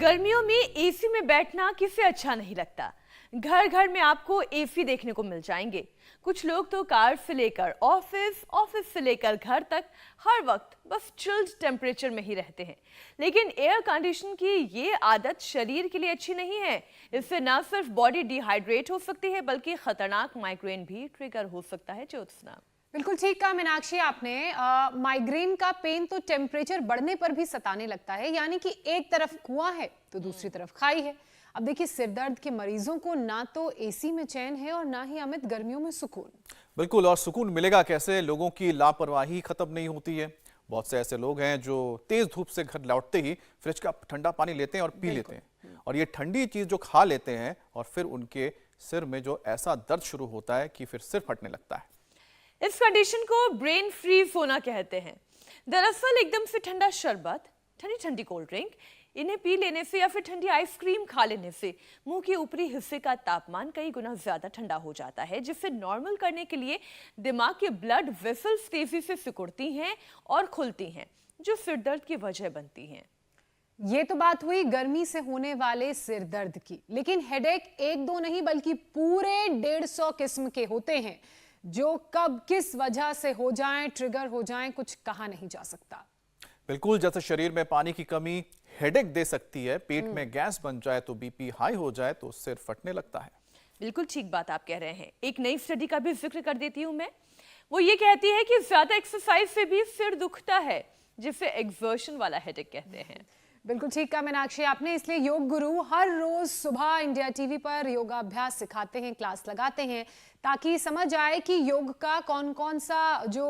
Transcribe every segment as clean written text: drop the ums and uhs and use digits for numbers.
गर्मियों में एसी में बैठना किसे अच्छा नहीं लगता। घर घर में आपको एसी देखने को मिल जाएंगे। कुछ लोग तो कार से लेकर ऑफिस, ऑफिस से लेकर घर तक हर वक्त बस चिल्ड टेम्परेचर में ही रहते हैं। लेकिन एयर कंडीशन की ये आदत शरीर के लिए अच्छी नहीं है। इससे न सिर्फ बॉडी डिहाइड्रेट हो सकती है बल्कि खतरनाक माइग्रेन भी ट्रिगर हो सकता है। ज्योत्सना, बिल्कुल ठीक कहा मीनाक्षी आपने। माइग्रेन का पेन तो टेम्परेचर बढ़ने पर भी सताने लगता है, यानी कि एक तरफ कुआं है तो दूसरी तरफ खाई है। अब देखिए, सिरदर्द के मरीजों को ना तो एसी में चैन है और ना ही अमित गर्मियों में सुकून। बिल्कुल, और सुकून मिलेगा कैसे? लोगों की लापरवाही खत्म नहीं होती है। बहुत से ऐसे लोग हैं जो तेज धूप से घर लौटते ही फ्रिज का ठंडा पानी लेते हैं और पी लेते हैं, और ये ठंडी चीज जो खा लेते हैं और फिर उनके सिर में जो ऐसा दर्द शुरू होता है कि फिर सिर फटने लगता है। इस कंडीशन को ब्रेन फ्रीज होना कहते हैं। दरअसल एकदम से ठंडा शरबत, ठंडी ठंडी कोल्ड ड्रिंक, इन्हें पी लेने से या फिर ठंडी आइसक्रीम खा लेने से मुंह के ऊपरी हिस्से का तापमान कई गुना ज्यादा ठंडा हो जाता है, जिससे नॉर्मल करने के लिए दिमाग के ब्लड वेसल्स तेजी से सिकुड़ती हैं और खुलती हैं, जो सिरदर्द की वजह बनती हैं। ये तो बात हुई गर्मी से होने वाले सिर दर्द की, लेकिन हेडेक एक दो नहीं बल्कि पूरे 150 किस्म के होते हैं, जो कब किस वजह से हो जाएं, ट्रिगर हो जाएं, कुछ कहा नहीं जा सकता। बिल्कुल, जैसे शरीर में पानी की कमी हेडेक दे सकती है, पेट में गैस बन जाए तो बीपी हाई हो जाए तो सिर फटने लगता है। बिल्कुल ठीक बात आप कह रहे हैं। एक नई स्टडी का भी जिक्र कर देती हूं मैं। वो ये कहती है कि ज्यादा एक्सरसाइज से भी सिर दुखता है, जिसे एक्सर्शन वाला हेडेक कहते हैं। बिल्कुल ठीक कहा मीनाक्षी आपने। इसलिए योग गुरु हर रोज सुबह इंडिया टीवी पर योगाभ्यास सिखाते हैं, क्लास लगाते हैं, ताकि समझ आए कि योग का कौन कौन सा जो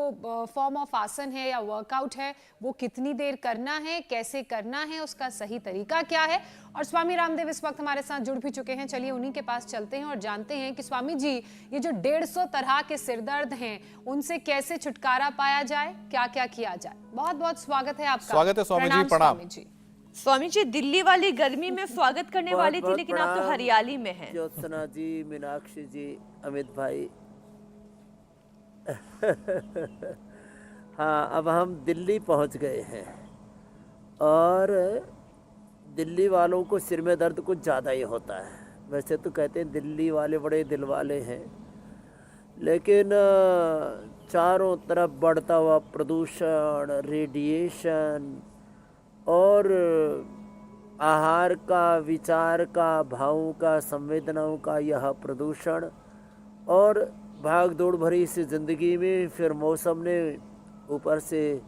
फॉर्म ऑफ आसन है या वर्कआउट है वो कितनी देर करना है, कैसे करना है, उसका सही तरीका क्या है। और स्वामी रामदेव इस वक्त हमारे साथ जुड़ भी चुके हैं। चलिए उन्हीं के पास चलते हैं और जानते हैं कि स्वामी जी, ये जो 150 तरह के सिरदर्द हैं उनसे कैसे छुटकारा पाया जाए, क्या क्या किया जाए। बहुत बहुत स्वागत है आपका। स्वागत है स्वामी जी, प्रणाम। स्वामी जी, दिल्ली वाली गर्मी में स्वागत करने वाली थी, लेकिन आप तो हरियाली में हैं। ज्योत्सना जी, मीनाक्षी जी, अमित भाई। हाँ, अब हम दिल्ली पहुंच गए हैं और दिल्ली वालों को सिर में दर्द कुछ ज़्यादा ही होता है। वैसे तो कहते हैं दिल्ली वाले बड़े दिल वाले हैं, लेकिन चारों तरफ बढ़ता हुआ प्रदूषण, रेडिएशन और आहार का, विचार का, भावों का, संवेदनाओं का यह प्रदूषण और भाग दौड़ भरी इस ज़िंदगी में फिर मौसम ने ऊपर से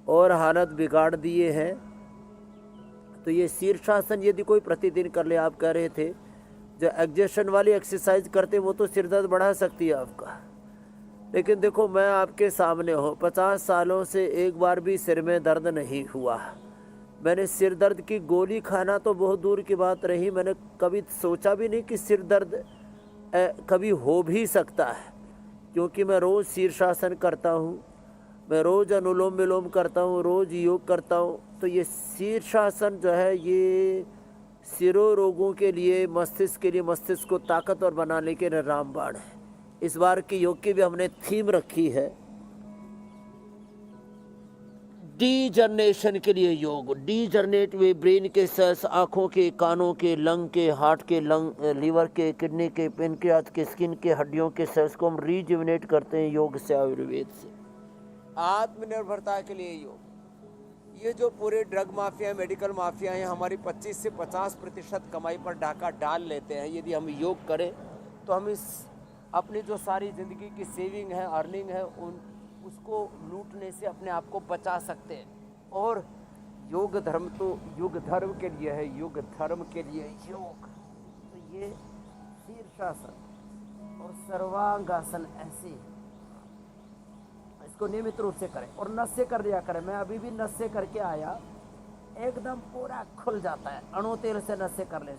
और हालत बिगाड़ दिए हैं। तो ये शीर्षासन यदि कोई प्रतिदिन कर ले, आप कह रहे थे जो एक्सर्शन वाली एक्सरसाइज करते वो तो सिर दर्द बढ़ा सकती है आपका, लेकिन देखो मैं आपके सामने हूँ, 50 सालों से एक बार भी सिर में दर्द नहीं हुआ। मैंने सिर दर्द की गोली खाना तो बहुत दूर की बात रही, मैंने कभी सोचा भी नहीं कि सिर दर्द कभी हो भी सकता है, क्योंकि मैं रोज़ शीर्षासन करता हूँ, मैं रोज़ अनुलोम विलोम करता हूँ, रोज़ योग करता हूँ। तो ये शीर्षासन जो है ये सिरों रोगों के लिए, मस्तिष्क के लिए, मस्तिष्क को ताकतवर बनाने के लिए रामबाण है। इस बार की योग की भी हमने थीम रखी है डी जनरेशन के लिए योग। डी जनरेट वे ब्रेन के सेल्स, आँखों के, कानों के, लंग के, हार्ट के, लीवर के, किडनी के, पेनक्रियाज के, स्किन के, हड्डियों के सेल्स को हम रीजुविनेट करते हैं योग से, आयुर्वेद से। आत्मनिर्भरता के लिए योग। ये जो पूरे ड्रग माफिया, मेडिकल माफिया हैं, हमारी 25 से 50% कमाई पर डाका डाल लेते हैं। यदि हम योग करें तो हम इस अपनी जो सारी ज़िंदगी की सेविंग है, अर्निंग है, उसको लूटने से अपने आप को बचा सकते हैं। और योग धर्म तो युग धर्म के लिए है, युग धर्म के लिए योग। तो ये शीर्षासन और सर्वांगासन ऐसे इसको नियमित रूप से करें और नस से कर दिया करें। मैं अभी भी नस से करके आया, एकदम पूरा खुल जाता है। अणु तेल से नस से कर ले,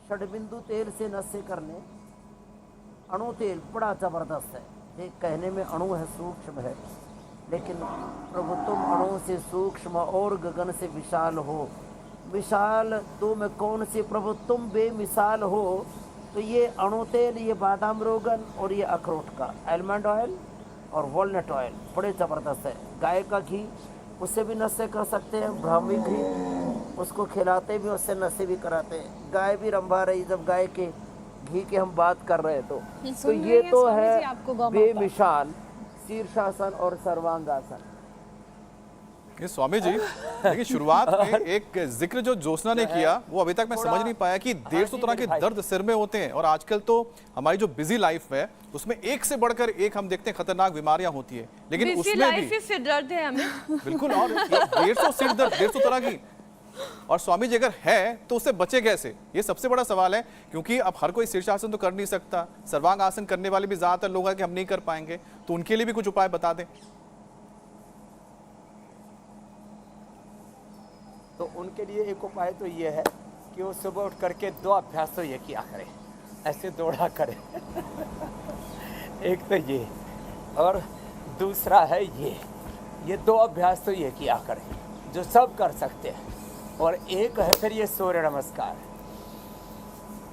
षडबिंदु तेल से नस से कर ले। अणु तेल बड़ा ज़बरदस्त है। ये कहने में अणु है, सूक्ष्म है, लेकिन प्रभु तुम अणु से सूक्ष्म और गगन से विशाल हो। विशाल तो मैं कौन से प्रभु, तुम बेमिसाल हो। तो ये अणु तेल, ये बादाम रोगन और ये अखरोट का आलमंड ऑयल और वॉलनट ऑयल बड़े ज़बरदस्त है। गाय का घी, उससे भी नशे कर सकते हैं। ब्राह्मी घी उसको खिलाते भी, उससे नशे भी कराते हैं। गाय भी रंभा रही, जब गाय के घी की हम बात कर रहे तो सुन रहे ये हैं तो स्वामी है जी आपको गौ माता। बेमिसाल शीर्षासन और सर्वांगासन। ये स्वामी जी देखिए, शुरुआत में एक जिक्र जो ज्योत्सना ने किया वो अभी तक मैं समझ नहीं पाया कि 150 तरह के दर्द सिर में होते हैं, और आजकल तो हमारी जो बिजी लाइफ है उसमें एक से बढ़कर एक हम देखते हैं खतरनाक बीमारियां होती है, लेकिन बिजी उसमें लाइफ भी से सिर दर्द है हमें। बिल्कुल, और 150 सिर दर्द 150 तरह की, और स्वामी जी अगर है तो उससे बचे कैसे, ये सबसे बड़ा सवाल है। क्योंकि अब हर कोई शीर्षासन तो कर नहीं सकता, सर्वांग आसन करने वाले भी ज्यादातर लोग हैं कि हम नहीं कर पाएंगे, तो उनके लिए भी कुछ उपाय बता दें। तो उनके लिए एक उपाय तो ये है कि वो सुबह उठ करके 2 अभ्यास तो ये किया करें, ऐसे दौड़ा करें। एक तो ये, और दूसरा है ये 2 अभ्यास तो ये किया करें जो सब कर सकते हैं। और एक है फिर ये सूर्य नमस्कार।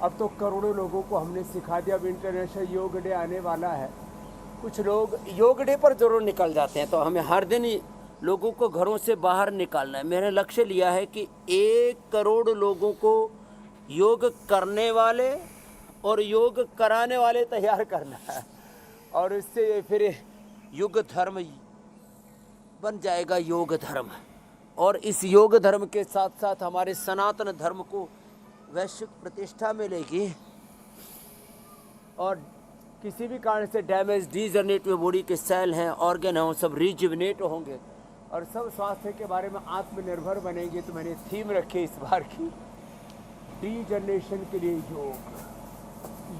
अब तो करोड़ों लोगों को हमने सिखा दिया। अब इंटरनेशनल योग डे आने वाला है, कुछ लोग योग डे पर जरूर निकल जाते हैं, तो हमें हर दिन ही लोगों को घरों से बाहर निकालना है। मैंने लक्ष्य लिया है कि 1 करोड़ लोगों को योग करने वाले और योग कराने वाले तैयार करना है, और इससे फिर युग धर्म बन जाएगा, योग धर्म। और इस योग धर्म के साथ साथ हमारे सनातन धर्म को वैश्विक प्रतिष्ठा मिलेगी, और किसी भी कारण से डैमेज डीजनरेट हुए बॉडी के सेल हैं, ऑर्गन हैं, वो सब रिजुविनेट होंगे और सब स्वास्थ्य के बारे में आत्मनिर्भर बनेंगे। तो मैंने थीम रखी इस बार की, डीजनरेशन के लिए योग,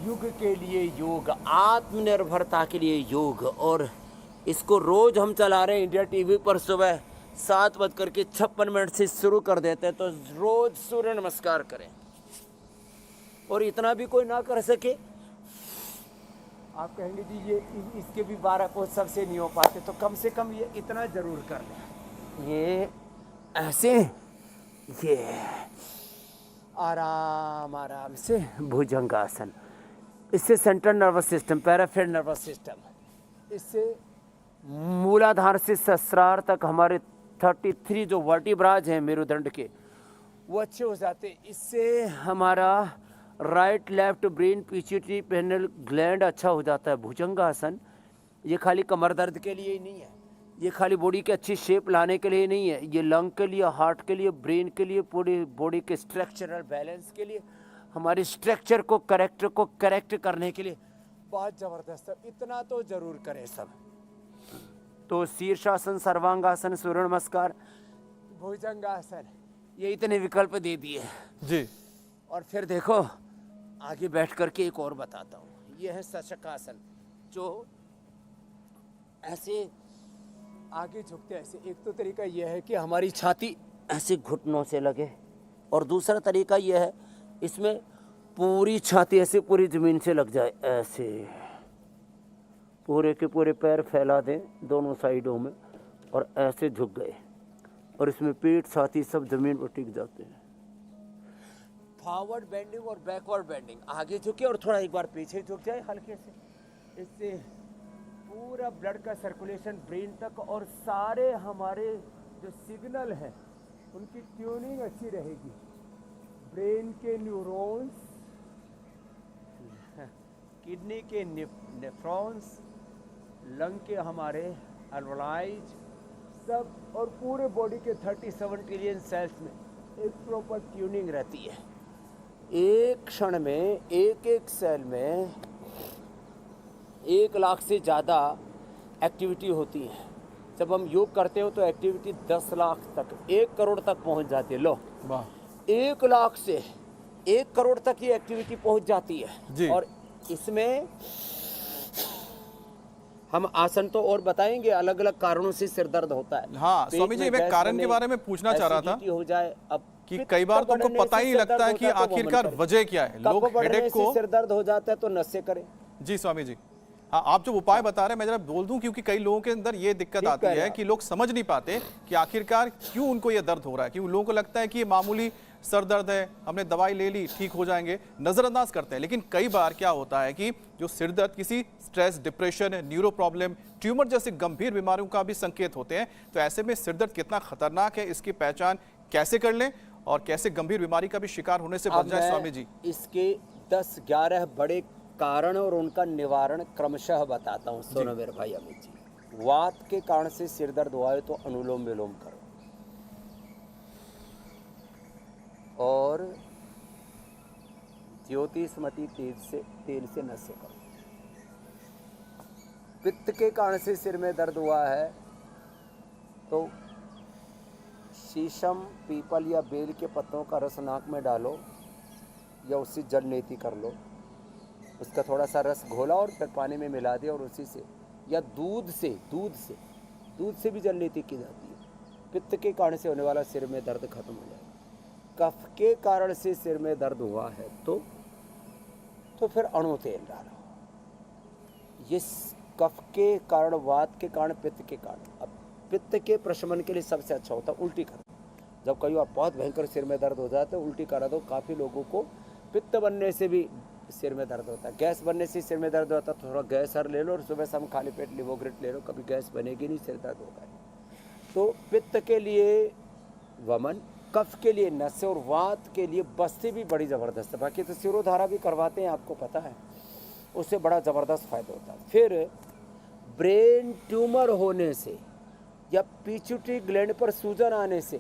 युग के लिए योग, आत्मनिर्भरता के लिए योग। और इसको रोज हम चला रहे हैं इंडिया टीवी पर, सुबह 7:56 से शुरू कर देते हैं। तो रोज सूर्य नमस्कार करें, और इतना भी कोई ना कर सके, आप कहेंगे जी ये इसके भी 12 कोस सबसे नहीं हो पाते, तो कम से कम ये इतना जरूर कर लें। ये ऐसे, ये आराम आराम से भुजंगासन। इससे सेंट्रल नर्वस सिस्टम, पैराफेड नर्वस सिस्टम, इससे मूलाधार से सहस्रार तक हमारे 33 जो वर्टिब्राज हैं मेरुदंड के, वो अच्छे हो जाते हैं। इससे हमारा राइट लेफ्ट ब्रेन, पीछे पेनल ग्लैंड अच्छा हो जाता है। भुजंगासन ये खाली कमर दर्द के लिए ही नहीं है, ये खाली बॉडी की अच्छी शेप लाने के लिए नहीं है, ये लंग के लिए, हार्ट के लिए, ब्रेन के लिए, पूरी बॉडी के स्ट्रक्चरल बैलेंस के लिए, हमारे स्ट्रक्चर को करेक्ट करने के लिए बहुत ज़बरदस्त है। इतना तो ज़रूर करें सब। तो शीर्षासन, सर्वांगासन, सूर्य नमस्कार, भुजंगासन, ये इतने विकल्प दे दिए जी। और फिर देखो आगे बैठ करके एक और बताता हूँ। ये है शशकासन, जो ऐसे आगे झुकते ऐसे। एक तो तरीका यह है कि हमारी छाती ऐसे घुटनों से लगे, और दूसरा तरीका यह है इसमें पूरी छाती ऐसे पूरी ज़मीन से लग जाए, ऐसे पूरे के पूरे पैर फैला दें दोनों साइडों में, और ऐसे झुक गए, और इसमें पेट छाती सब ज़मीन पर टिक जाते हैं। फॉरवर्ड बेंडिंग और बैकवर्ड बेंडिंग, आगे झुके और थोड़ा एक बार पीछे झुक जाए हल्के से। इससे पूरा ब्लड का सर्कुलेशन ब्रेन तक, और सारे हमारे जो सिग्नल हैं उनकी ट्यूनिंग अच्छी रहेगी। ब्रेन के न्यूरॉन्स, किडनी के नेफ्रॉन्स, लंग के हमारे अल्वलाइज सब, और पूरे बॉडी के 37 ट्रिलियन सेल्स में एक प्रॉपर ट्यूनिंग रहती है। एक क्षण में एक एक सेल में 1 लाख से ज़्यादा एक्टिविटी होती है। जब हम योग करते हो तो एक्टिविटी 10 लाख तक, 1 करोड़ तक पहुंच जाती है। लो, 1 लाख से 1 करोड़ तक ये एक्टिविटी पहुंच जाती है जी। और इसमें हम आसन तो और बताएंगे, अलग अलग कारणों से सिर दर्द होता है। हाँ स्वामी जी, मैं कारण के बारे में पूछना चाह रहा था हो जाए अब कि कई बार तुमको पता ही लगता है कि आखिरकार वजह क्या है। लोग हेडेक को, सिर दर्द हो जाता है तो नशे करें। जी स्वामी जी, हाँ आप जो उपाय बता रहे हैं मैं जरा बोल दूं, क्योंकि कई लोगों के अंदर ये दिक्कत आती है कि लोग समझ नहीं पाते कि आखिरकार क्यों उनको ये दर्द हो रहा है। क्योंकि लोगों को लगता है कि ये मामूली सर दर्द है, हमने दवाई ले ली, ठीक हो जाएंगे, नजरअंदाज करते हैं। लेकिन कई बार क्या होता है कि जो सिर दर्द किसी stress, depression, neuro problem, tumour जैसे गंभीर बीमारियों का भी संकेत होते हैं। तो ऐसे में सिर दर्द कितना खतरनाक है, इसकी पहचान कैसे कर लें और कैसे गंभीर बीमारी का भी शिकार होने से अब बच जाए मैं स्वामी जी। इसके 10-11 बड़े कारण और उनका निवारण क्रमशः बताता हूँ। सुनो मेरे भाई अमित जी, वात के कारण से सिर दर्द हुआ है तो अनुलोम विलोम करो, और ज्योतिषमती तेल से नशे करो। पित्त के कारण से सिर में दर्द हुआ है तो शीशम, पीपल या बेल के पत्तों का रस नाक में डालो या उससे जल नेति कर लो, उसका थोड़ा सा रस घोला और फिर पानी में मिला दिया और उसी से या दूध से भी जल नेति की जाती है। पित्त के कारण से होने वाला सिर में दर्द खत्म हो जाएगा। कफ के कारण से सिर में दर्द हुआ है तो फिर अणु तेल डालो। ये कफ के कारण, वात के कारण, पित्त के कारण। अब पित्त के प्रशमन के लिए सबसे अच्छा होता है उल्टी करना। जब कई बार बहुत भयंकर सिर में दर्द हो जाता है, उल्टी करा दो। काफ़ी लोगों को पित्त बनने से भी सिर में दर्द होता है, गैस बनने से सिर में दर्द होता है। तो थोड़ा गैस हर ले लो और सुबह शाम खाली पेट लिवोग्रिट ले लो, कभी गैस बनेगी नहीं, सिर दर्द होगा। तो पित्त के लिए वमन, कफ के लिए नशे और वात के लिए बस्ती भी बड़ी ज़बरदस्त है। बाकी तो सिरोधारा भी करवाते हैं, आपको पता है, उससे बड़ा ज़बरदस्त फायदा होता है। फिर ब्रेन ट्यूमर होने से या पिट्यूटरी ग्लैंड पर सूजन आने से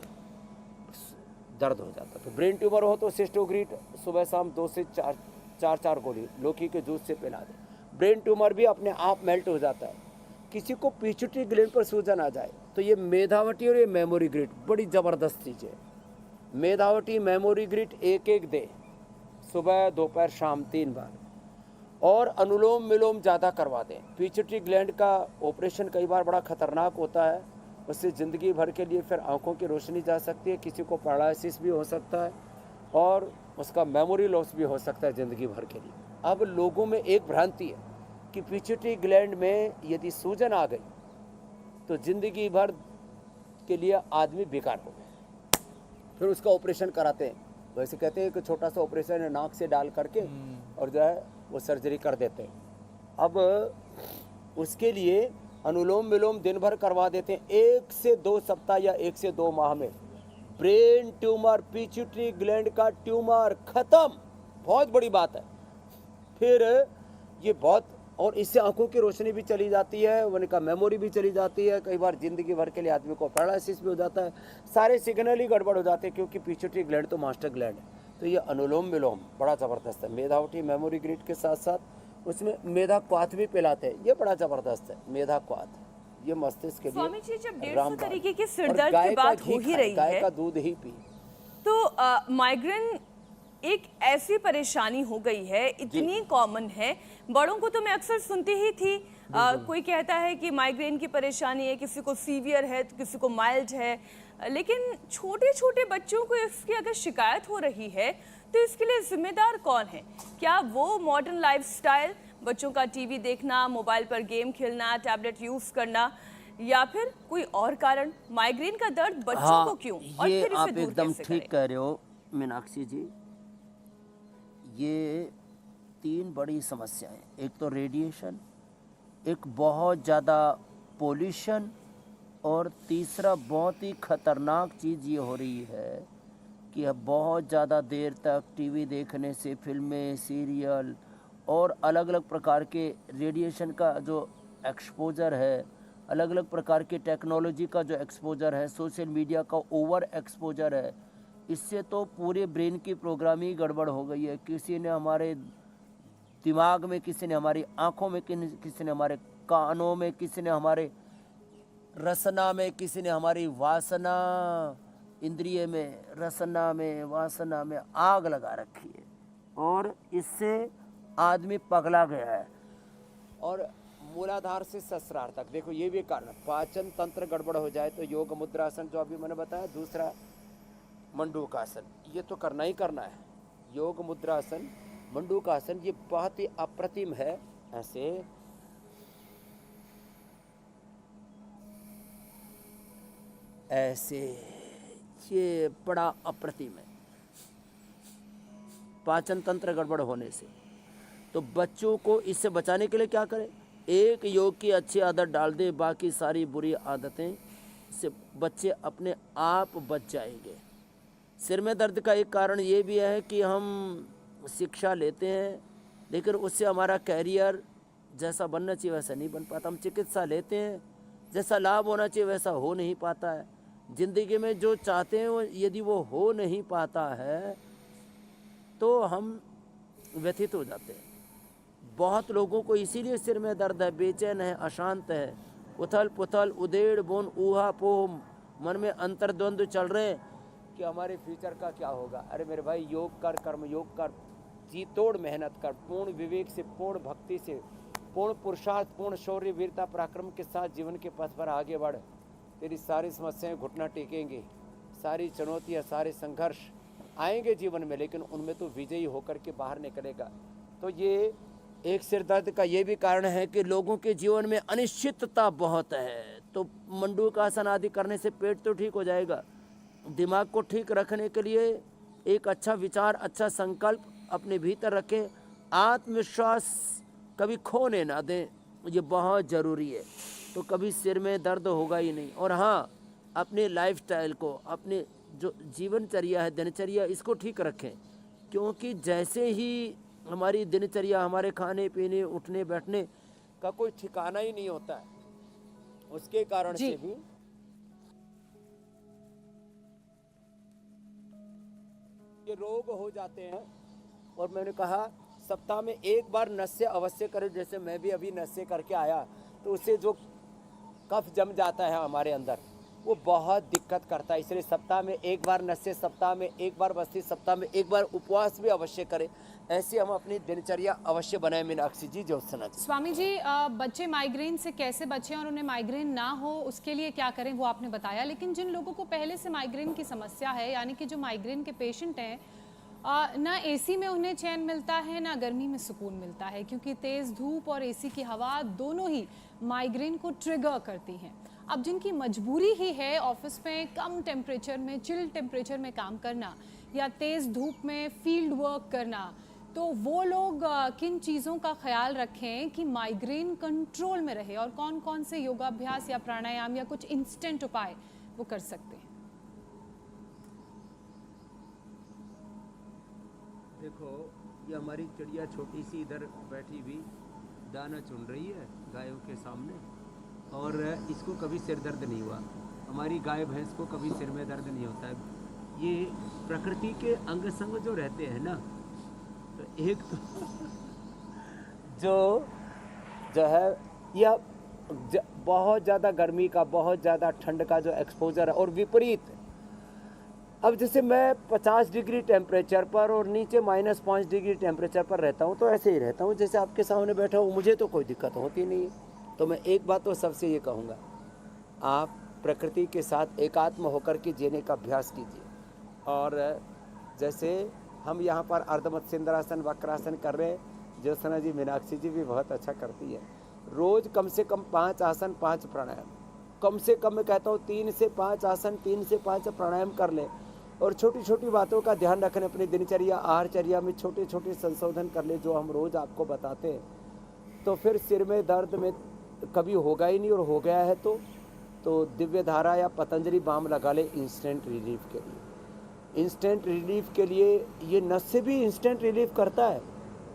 दर्द हो जाता है। तो ब्रेन ट्यूमर हो तो सिस्टोग्रीट सुबह शाम 2 से 4 गोली लौकी के जूस से पिला दे। ब्रेन ट्यूमर भी अपने आप मेल्ट हो जाता है। किसी को पिट्यूटरी ग्लैंड पर सूजन आ जाए तो ये मेधावटी और ये मेमोरी ग्रिट बड़ी ज़बरदस्त चीज़ है। मेधावटी, मेमोरी ग्रिट एक दे, सुबह दोपहर शाम 3 बार, और अनुलोम विलोम ज़्यादा करवा दें। पिट्यूटरी ग्लैंड का ऑपरेशन कई बार बड़ा खतरनाक होता है, उससे ज़िंदगी भर के लिए फिर आंखों की रोशनी जा सकती है, किसी को पैरालिसिस भी हो सकता है और उसका मेमोरी लॉस भी हो सकता है ज़िंदगी भर के लिए। अब लोगों में एक भ्रांति है कि पिट्यूटरी ग्लैंड में यदि सूजन आ गई तो ज़िंदगी भर के लिए आदमी बेकार हो गया, फिर उसका ऑपरेशन कराते हैं। वैसे कहते हैं कि छोटा सा ऑपरेशन है, नाक से डाल करके और जो है वो सर्जरी कर देते हैं। अब उसके लिए अनुलोम विलोम दिन भर करवा देते हैं। 1 से 2 सप्ताह या 1 से 2 माह में ब्रेन ट्यूमर, पिट्यूटरी ग्लैंड का ट्यूमर खत्म। बहुत बड़ी बात है। फिर ये बहुत, और इससे आंखों की रोशनी भी चली जाती है, उनका मेमोरी भी चली जाती है। कई बार जिंदगी भर के लिए आदमी को पैरालिसिस भी हो जाता है, सारे सिग्नल ही गड़बड़ हो जाते हैं, क्योंकि पिट्यूटरी ग्लैंड तो मास्टर ग्लैंड है। तो ये अनुलोम विलोम बड़ा ज़बरदस्त है। मेधावटी, मेमोरी ग्रिड के साथ साथ उसमें मेधा क्वाथ भी पिलाते हैं, ये बड़ा ज़बरदस्त है। मेधा क्वाथ ये मस्तिष्क के लिए स्वामी जी, जब 150 रामबाण। तरीके की सिर और दर्द गाय की का बात घी हो ही खाएं, रही गाय है, का दूध ही पी। तो माइग्रेन एक ऐसी परेशानी हो गई है, इतनी कॉमन है, बड़ों को तो मैं अक्सर सुनती ही थी। कोई कहता है कि माइग्रेन की परेशानी है, किसी को सीवियर है तो किसी को माइल्ड है, लेकिन छोटे छोटे बच्चों को इसकी अगर शिकायत हो रही है तो इसके लिए जिम्मेदार कौन है? क्या वो मॉडर्न लाइफस्टाइल, बच्चों का टीवी देखना, मोबाइल पर गेम खेलना, टैबलेट यूज करना, या फिर कोई और कारण? माइग्रेन का दर्द बच्चों को क्यों, और ये फिर इसे आप दूर एकदम कैसे ठीक करें? कह रहे हो मीनाक्षी जी। ये 3 बड़ी समस्याएं, एक तो रेडिएशन, एक बहुत ज़्यादा पोल्यूशन, और तीसरा बहुत ही ख़तरनाक चीज़ ये हो रही है कि अब बहुत ज़्यादा देर तक टीवी देखने से, फिल्में, सीरियल और अलग अलग प्रकार के रेडिएशन का जो एक्सपोजर है, अलग अलग प्रकार के टेक्नोलॉजी का जो एक्सपोजर है, सोशल मीडिया का ओवर एक्सपोजर है, इससे तो पूरे ब्रेन की प्रोग्रामिंग ही गड़बड़ हो गई है। किसी ने हमारे दिमाग में, किसी ने हमारी आँखों में, किसी ने हमारे कानों में, किसी ने हमारे रसना में, किसी ने हमारी वासना इंद्रिय में, रसना में, वासना में आग लगा रखी है, और इससे आदमी पगला गया है। और मूलाधार से सहस्रार तक देखो, ये भी कारण, पाचन तंत्र गड़बड़ हो जाए तो योग मुद्रासन जो अभी मैंने बताया, दूसरा मंडूकासन, ये तो करना ही करना है। योग मुद्रासन, मंडूकासन, ये बहुत ही अप्रतिम है। ऐसे ये बड़ा अप्रतिम है पाचन तंत्र गड़बड़ होने से। तो बच्चों को इससे बचाने के लिए क्या करें? एक योग की अच्छी आदत डाल दें, बाकी सारी बुरी आदतें से बच्चे अपने आप बच जाएंगे। सिर में दर्द का एक कारण ये भी है कि हम शिक्षा लेते हैं लेकिन उससे हमारा कैरियर जैसा बनना चाहिए वैसा नहीं बन पाता। हम चिकित्सा लेते हैं, जैसा लाभ होना चाहिए वैसा हो नहीं पाता है। ज़िंदगी में जो चाहते हैं वो यदि वो हो नहीं पाता है तो हम व्यथित हो जाते हैं। बहुत लोगों को इसीलिए सिर में दर्द है, बेचैन है, अशांत है, उथल पुथल, उधेड़ बुन, ऊहा पोह, मन में अंतर्द्वंद्व चल रहे हैं कि हमारे फ्यूचर का क्या होगा। अरे मेरे भाई, योग कर, कर्म योग कर, जी तोड़ मेहनत कर, पूर्ण विवेक से, पूर्ण भक्ति से, पूर्ण पुरुषार्थ, पूर्ण शौर्य, वीरता, पराक्रम के साथ जीवन के पथ पर आगे बढ़। तेरी सारी समस्याएं घुटना टेकेंगे, सारी चुनौतियां, सारे संघर्ष आएंगे जीवन में, लेकिन उनमें तो विजयी होकर के बाहर निकलेगा। तो ये एक सिर दर्द का ये भी कारण है कि लोगों के जीवन में अनिश्चितता बहुत है। तो मंडूकासन आदि करने से पेट तो ठीक हो जाएगा। दिमाग को ठीक रखने के लिए एक अच्छा विचार, अच्छा संकल्प अपने भीतर रखें। आत्मविश्वास कभी खोने ना दें, ये बहुत ज़रूरी है। तो कभी सिर में दर्द होगा ही नहीं। और हाँ, अपने लाइफस्टाइल को, अपने जो जीवनचर्या है, दिनचर्या, इसको ठीक रखें, क्योंकि जैसे ही हमारी दिनचर्या, हमारे खाने पीने, उठने बैठने का कोई ठिकाना ही नहीं होता है, उसके कारण से भी ये रोग हो जाते हैं। और मैंने कहा सप्ताह में एक बार नस्य अवश्य करें। जैसे मैं भी अभी नस्य करके आया तो उससे जो कफ जम जाता है हमारे अंदर, वो बहुत दिक्कत करता है। इसलिए सप्ताह में एक बार नस्य, सप्ताह में एक बार बस्ती, सप्ताह में एक बार उपवास भी अवश्य करें। ऐसे हम अपनी दिनचर्या अवश्य बनाए। मीनाक्षी जी, ज्योत्सना जी। स्वामी जी, बच्चे माइग्रेन से कैसे बचें और उन्हें माइग्रेन ना हो उसके लिए क्या करें वो आपने बताया, लेकिन जिन लोगों को पहले से माइग्रेन की समस्या है, यानी कि जो माइग्रेन के पेशेंट हैं, ना एसी में उन्हें चैन मिलता है ना गर्मी में सुकून मिलता है, क्योंकि तेज़ धूप और एसी की हवा दोनों ही माइग्रेन को ट्रिगर करती हैं। अब जिनकी मजबूरी ही है ऑफिस में कम टेम्परेचर में, चिल टेम्परेचर में काम करना या तेज़ धूप में फील्ड वर्क करना, तो वो लोग किन चीज़ों का ख्याल रखें कि माइग्रेन कंट्रोल में रहे, और कौन कौन से योगाभ्यास या प्राणायाम या कुछ इंस्टेंट उपाय वो कर सकते हैं? देखो, ये हमारी चिड़िया छोटी सी इधर बैठी हुई दाना चुन रही है गायों के सामने, और इसको कभी सिर दर्द नहीं हुआ। हमारी गाय भैंस को कभी सिर में दर्द नहीं होता है। ये प्रकृति के अंग संग जो रहते हैं ना, तो एक तो जो है यह बहुत ज़्यादा गर्मी का, बहुत ज़्यादा ठंड का जो एक्सपोजर है, और विपरीत। अब जैसे मैं 50 डिग्री टेम्परेचर पर और नीचे -5 डिग्री टेम्परेचर पर रहता हूँ, तो ऐसे ही रहता हूँ जैसे आपके सामने बैठा हूँ, मुझे तो कोई दिक्कत होती नहीं है। तो मैं एक बात तो सबसे ये कहूँगा, आप प्रकृति के साथ एकात्म होकर के जीने का अभ्यास कीजिए। और जैसे हम यहाँ पर अर्धमत्स्येंद्रासन, वक्रासन कर रहे हैं, ज्योत्सना जी, मीनाक्षी जी भी बहुत अच्छा करती है। रोज़ कम से कम 5 आसन, 5 प्राणायाम, कम से कम मैं कहता हूँ 3 से 5 आसन, 3 से 5 प्राणायाम कर लें। और छोटी छोटी बातों का ध्यान रखें, अपनी दिनचर्या, आहारचर्या में छोटे छोटे संशोधन कर ले, जो हम रोज़ आपको बताते हैं। तो फिर सिर में दर्द में कभी होगा ही नहीं, और हो गया है तो दिव्य धारा या पतंजलि बाम लगा ले इंस्टेंट रिलीफ के लिए। इंस्टेंट रिलीफ के लिए ये नस से भी इंस्टेंट रिलीफ करता है।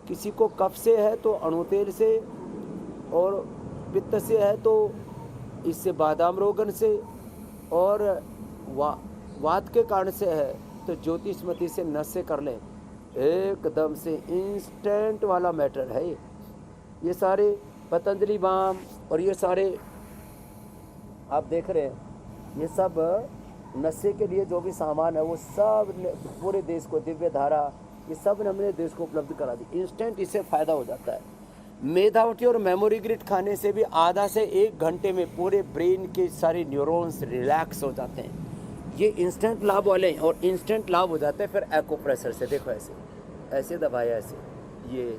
किसी को कफ से है तो अणुतेल से, और पित्त से है तो इससे बादाम रोगन से, और वात के कारण से है तो ज्योतिषमती से नस से कर लें। एकदम से इंस्टेंट वाला मैटर है ये सारे पतंजलि बाम, और ये सारे आप देख रहे हैं, ये सब नशे के लिए जो भी सामान है वो सब पूरे देश को, दिव्य धारा, ये सब ने हमने देश को उपलब्ध करा दी। इंस्टेंट इससे फ़ायदा हो जाता है। मेधावटी और मेमोरी ग्रिड खाने से भी आधा से 1 घंटे में पूरे ब्रेन के सारे न्यूरॉन्स रिलैक्स हो जाते हैं। ये इंस्टेंट लाभ वाले हैं, और इंस्टेंट लाभ हो जाते हैं फिर एक्यूप्रेशर से। देखो ऐसे ऐसे दबाया, ऐसे ये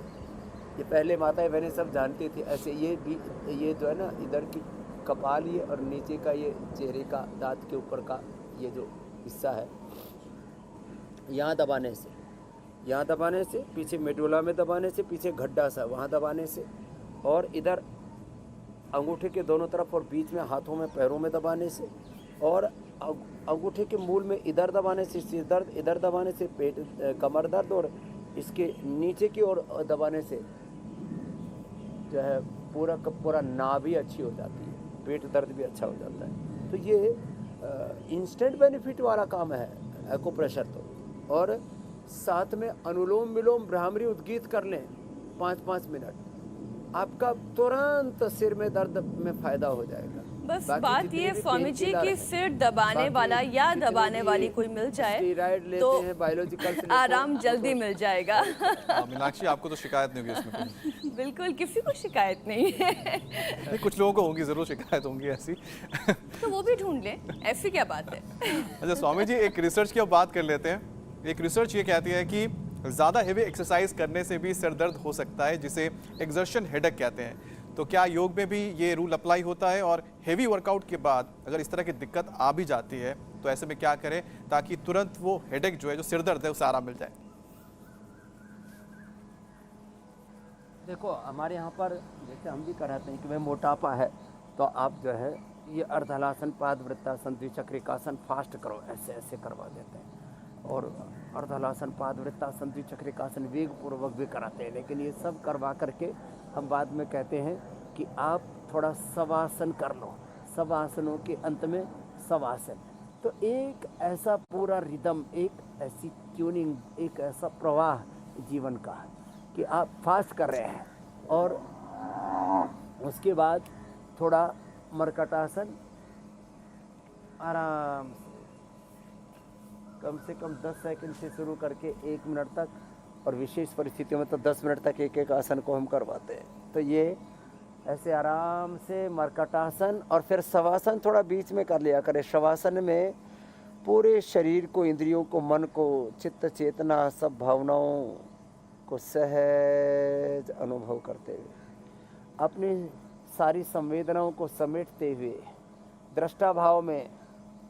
पहले माताएं बहनें सब जानती थी। ऐसे ये भी, ये जो है ना, इधर की कपाल ये, और नीचे का ये चेहरे का दांत के ऊपर का ये जो हिस्सा है, यहाँ दबाने से, यहाँ दबाने से, पीछे मेडुला में दबाने से, पीछे गड्ढा सा वहाँ दबाने से, और इधर अंगूठे के दोनों तरफ और बीच में हाथों में, पैरों में दबाने से, और अंगूठे के मूल में इधर दबाने से सिर दर्द, इधर दबाने से पेट कमर दर्द, और इसके नीचे की ओर दबाने से जो है पूरा का पूरा नाभि अच्छी हो जाती है, पेट दर्द भी अच्छा हो जाता है। तो ये इंस्टेंट बेनिफिट वाला काम है एक्यूप्रेशर तो। और साथ में अनुलोम विलोम भ्रामरी उद्गीत कर लें 5-5 मिनट, आपका तुरंत सिर में दर्द में फायदा हो जाएगा। बस बाकी बात जितने ये भी स्वामी पेन जी किलर कि हैं, सिर दबाने बाकी वाला या जितने दबाने भी वाली कोई मिल जाए स्टेरॉइड लेते तो हैं, बायोलॉजिकल से लेते हैं, आराम जल्दी मिल जाएगा। मीनाक्षी, आपको तो शिकायत नहीं होगी इसमें कहीं? बिल्कुल किसी को शिकायत नहीं है। नहीं, कुछ लोगों को होंगी, जरूर शिकायत होंगी ऐसी। तो वो भी ढूंढ लें, ऐसी क्या बात है। अच्छा स्वामी जी, एक रिसर्च की अब बात कर लेते हैं। एक रिसर्च ये कहती है कि ज़्यादा हेवी एक्सरसाइज करने से भी सिर दर्द हो सकता है, जिसे एक्सर्शन हेडेक कहते हैं। तो क्या योग में भी ये रूल अप्लाई होता है? और हेवी वर्कआउट के बाद अगर इस तरह की दिक्कत आ भी जाती है तो ऐसे में क्या करें ताकि तुरंत वो हेडेक जो है, जो सिर दर्द है, उसे आराम मिल जाए? देखो हमारे यहाँ पर जैसे हम भी कराते हैं कि भाई मोटापा है तो आप जो है ये अर्धहलासन, पादवृत्तासन, द्विचक्रिकासन फास्ट करो, ऐसे ऐसे करवा देते हैं। और अर्धहलासन, पादवृत्तासन, द्विचक्रिकासन वेग पूर्वक भी कराते हैं। लेकिन ये सब करवा करके हम बाद में कहते हैं कि आप थोड़ा शवासन कर लो। शवासनों के अंत में शवासन, तो एक ऐसा पूरा रिदम, एक ऐसी ट्यूनिंग, एक ऐसा प्रवाह जीवन का कि आप फास्ट कर रहे हैं। और उसके बाद थोड़ा मरकटासन, आराम से कम 10 सेकंड से शुरू करके 1 मिनट तक, और विशेष परिस्थितियों में तो 10 मिनट तक एक एक आसन को हम करवाते हैं। तो ये ऐसे आराम से मरकटासन, और फिर शवासन थोड़ा बीच में कर लिया करें। शवासन में पूरे शरीर को, इंद्रियों को, मन को, चित्त चेतना, सब भावनाओं को सहज अनुभव करते हुए, अपनी सारी संवेदनाओं को समेटते हुए, दृष्टा भाव में,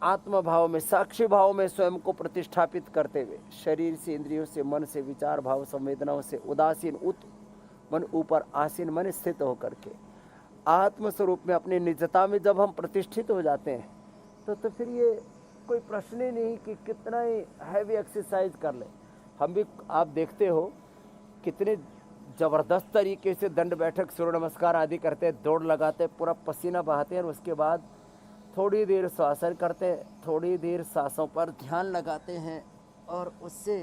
आत्म भाव में, साक्षी भाव में स्वयं को प्रतिष्ठापित करते हुए, शरीर से, इंद्रियों से, मन से, विचार भाव संवेदनाओं से उदासीन मन ऊपर आसीन मन स्थित होकर के आत्म स्वरूप में, अपनी निजता में जब हम प्रतिष्ठित हो जाते हैं तो फिर ये कोई प्रश्न ही नहीं कि कितना ही हैवी एक्सरसाइज कर ले। हम भी आप देखते हो कितने ज़बरदस्त तरीके से दंड बैठक, सूर्य नमस्कार आदि करते हैं, दौड़ लगाते हैं, पूरा पसीना बहाते हैं, और उसके बाद थोड़ी देर श्वासन करते हैं, थोड़ी देर सांसों पर ध्यान लगाते हैं, और उससे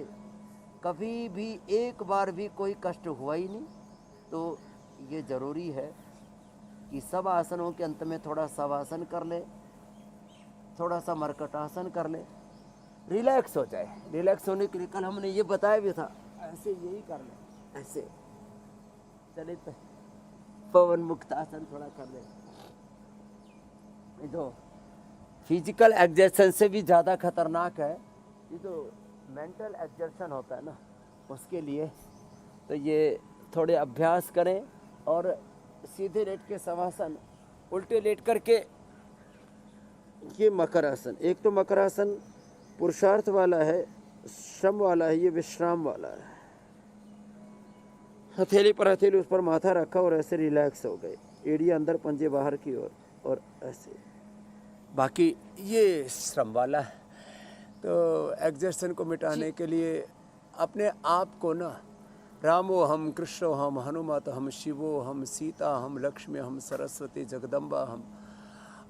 कभी भी एक बार भी कोई कष्ट हुआ ही नहीं। तो ये ज़रूरी है कि सब आसनों के अंत में थोड़ा शवासन कर ले, थोड़ा सा मरकटासन कर ले, रिलैक्स हो जाए। रिलैक्स होने के लिए कल हमने ये बताया भी था, ऐसे यही कर ले, ऐसे चले तो पवन मुक्त आसन थोड़ा कर ले। ये जो फिजिकल एक्सर्शन से भी ज़्यादा खतरनाक है ये जो मेंटल एक्सर्शन होता है ना, उसके लिए तो ये थोड़े अभ्यास करें। और सीधे लेट के शवासन, उल्टे लेट करके ये मकर आसन, एक तो मकर आसन पुरुषार्थ वाला है, श्रम वाला है, ये विश्राम वाला है। हथेली पर हथेली, उस पर माथा रखा और ऐसे रिलैक्स हो गए, एड़ी अंदर, पंजे बाहर की ओर, और ऐसे। बाकी ये श्रम वाला है। तो एक्सर्शन को मिटाने के लिए अपने आप को ना, रामो हम, कृष्णो हम, हनुमत हम, शिवो हम, सीता हम, लक्ष्मी हम, सरस्वती जगदम्बा हम,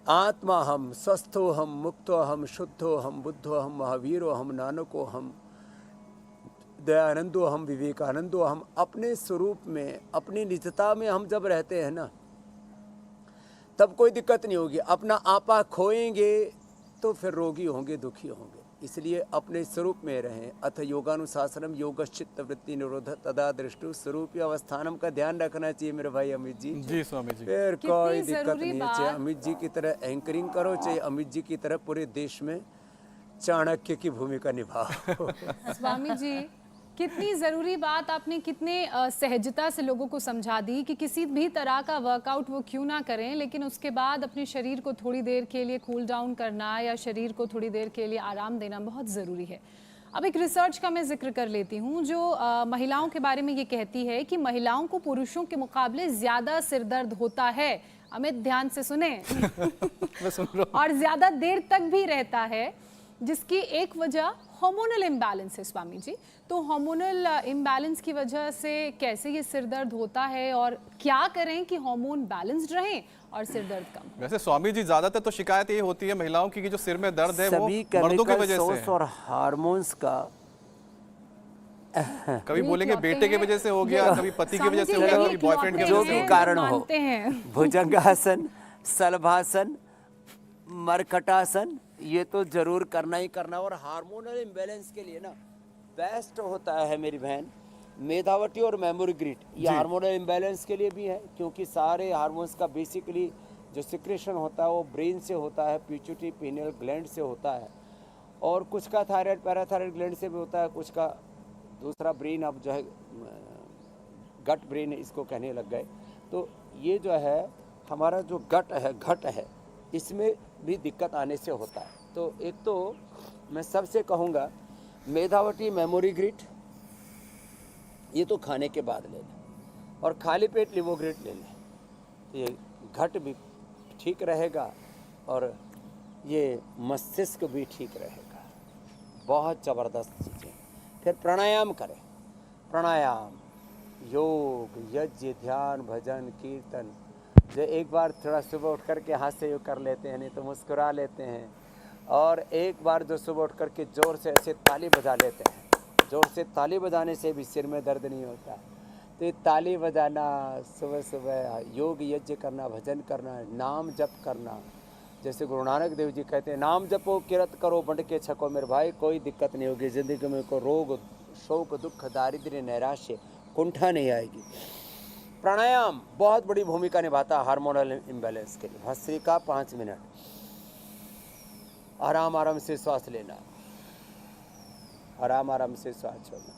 आत्मा हम, स्वस्थो हम, मुक्तो हम, शुद्धो हम, बुद्धो हम, महावीरो हम, नानको हम, दयानंदो हम, विवेकानंदो हम, अपने स्वरूप में, अपनी निजता में हम जब रहते हैं ना, तब कोई दिक्कत नहीं होगी। अपना आपा खोएंगे तो फिर रोगी होंगे, दुखी होंगे। इसलिए अपने स्वरूप में रहें। अथ योगानुशासनम योगश्चित्त वृत्ति निरोध तदा दृष्टु स्वरूपीय अवस्थानम का ध्यान रखना चाहिए मेरे भाई अमित जी। जी स्वामी जी। फिर कोई दिक्कत जरूरी नहीं है। चाहे अमित जी की तरह एंकरिंग करो, चाहे अमित जी की तरह पूरे देश में चाणक्य की भूमिका निभाओ। स्वामी जी, कितनी ज़रूरी बात आपने कितने सहजता से लोगों को समझा दी कि किसी भी तरह का वर्कआउट वो क्यों ना करें, लेकिन उसके बाद अपने शरीर को थोड़ी देर के लिए कूल डाउन करना या शरीर को थोड़ी देर के लिए आराम देना बहुत ज़रूरी है। अब एक रिसर्च का मैं जिक्र कर लेती हूँ जो महिलाओं के बारे में ये कहती है कि महिलाओं को पुरुषों के मुकाबले ज्यादा सिरदर्द होता है। अमित ध्यान से सुने। मैं सुन रहा हूँ। और ज्यादा देर तक भी रहता है, जिसकी एक वजह हार्मोनल इम्बैलेंस है स्वामी जी। तो हार्मोनल इम्बैलेंस की वजह से कैसे ये सिरदर्द होता है और क्या करें कि हार्मोन बैलेंस्ड रहें और सिरदर्द कम। वैसे स्वामी जी ज्यादातर तो शिकायत ये होती है महिलाओं की कि जो सिर में दर्द है वो सभी मर्दों की केमिकल वजह से सोर्स है। और हार्मोन्स का कभी ये बोलेंगे इकलौते बेटे की हैं। वजह से हो गया, कभी पति की स्वामी वजह जी, से हो गया, यही कभी बॉयफ्रेंड की इकलौते वजह जो से भी हो हैं, गया। कारण हो, मानते हैं। भुजंगासन, सलभासन, मरकटासन, ये तो जरूर करना ही करना। और हार्मोनल इम्बैलेंस के लिए ना बेस्ट होता है मेरी बहन मेधावटी और मेमोरी ग्रिट। ये हार्मोनल इम्बैलेंस के लिए भी है, क्योंकि सारे हार्मोन्स का बेसिकली जो सिक्रेशन होता है वो ब्रेन से होता है, पिट्यूटरी पिनियल ग्लैंड से होता है, और कुछ का थायराइड पैराथायराइड ग्लैंड से भी होता है, कुछ का दूसरा ब्रेन अब जो है गट ब्रेन इसको कहने लग गए। तो ये जो है हमारा जो गट है, घट है, इसमें भी दिक्कत आने से होता है। तो एक तो मैं सबसे कहूँगा मेधावटी मेमोरी ग्रिट ये तो खाने के बाद ले लें, और खाली पेट लिवोग्रिट ले लें, तो ये घट भी ठीक रहेगा और ये मस्तिष्क भी ठीक रहेगा। बहुत ज़बरदस्त चीज़ें। फिर प्राणायाम करें, प्राणायाम, योग, यज्ञ, ध्यान, भजन, कीर्तन। जो एक बार थोड़ा सुबह उठ कर के हाथ से योग कर लेते हैं, नहीं तो मुस्कुरा लेते हैं, और एक बार जो सुबह उठ कर के ज़ोर से ऐसे ताली बजा लेते हैं। ज़ोर से ताली बजाने से भी सिर में दर्द नहीं होता। तो ये ताली बजाना, सुबह सुबह योग यज्ञ करना, भजन करना, नाम जप करना। जैसे गुरु नानक देव जी कहते हैं, नाम जपो किरत करो बंट के छको। मेरे भाई कोई दिक्कत नहीं होगी ज़िंदगी में, कोई रोग शोक दुख दारिद्र्य नैराश्य कुंठा नहीं आएगी। प्राणायाम बहुत बड़ी भूमिका निभाता है हार्मोनल इम्बैलेंस के लिए। भस्त्रिका 5 मिनट, आराम आराम से श्वास लेना, आराम आराम से श्वास छोड़ना,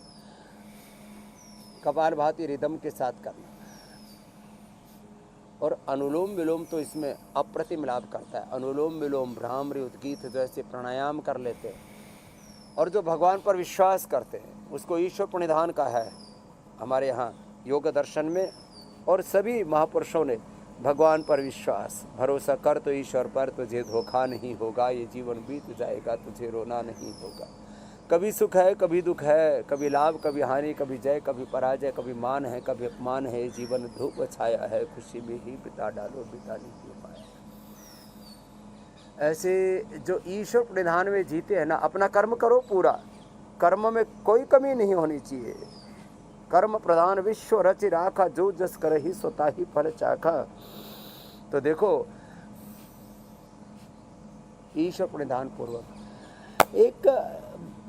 कपालभाति रिदम के साथ करना, और अनुलोम विलोम तो इसमें अप्रतिम लाभ करता है। अनुलोम विलोम, भ्रामरी, उद्गीत जैसे प्राणायाम कर लेते हैं, और जो भगवान पर विश्वास करते हैं उसको ईश्वर प्रणिधान का है हमारे यहाँ योग दर्शन में। और सभी महापुरुषों ने भगवान पर विश्वास, भरोसा कर तो ईश्वर पर, तुझे धोखा नहीं होगा, ये जीवन बीत जाएगा, तुझे रोना नहीं होगा। कभी सुख है, कभी दुख है, कभी लाभ, कभी हानि, कभी जय, कभी पराजय, कभी मान है, कभी अपमान है। जीवन धूप छाया है, खुशी में ही बिता डालो, बिता नहीं पाया। ऐसे जो ईश्वर प्रणिधान में जीते हैं ना, अपना कर्म करो पूरा, कर्म में कोई कमी नहीं होनी चाहिए। कर्म प्रधान विश्व रच राखा, जो जस कर ही सोता ही फल चाखा। तो देखो ईश्वर प्रणिधान पूर्वक एक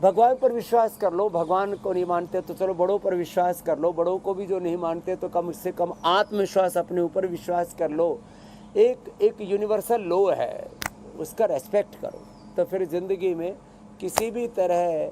भगवान पर विश्वास कर लो। भगवान को नहीं मानते तो चलो बड़ों पर विश्वास कर लो, बड़ों को भी जो नहीं मानते तो कम से कम आत्मविश्वास अपने ऊपर विश्वास कर लो। एक यूनिवर्सल लॉ है, उसका रेस्पेक्ट करो, तो फिर ज़िंदगी में किसी भी तरह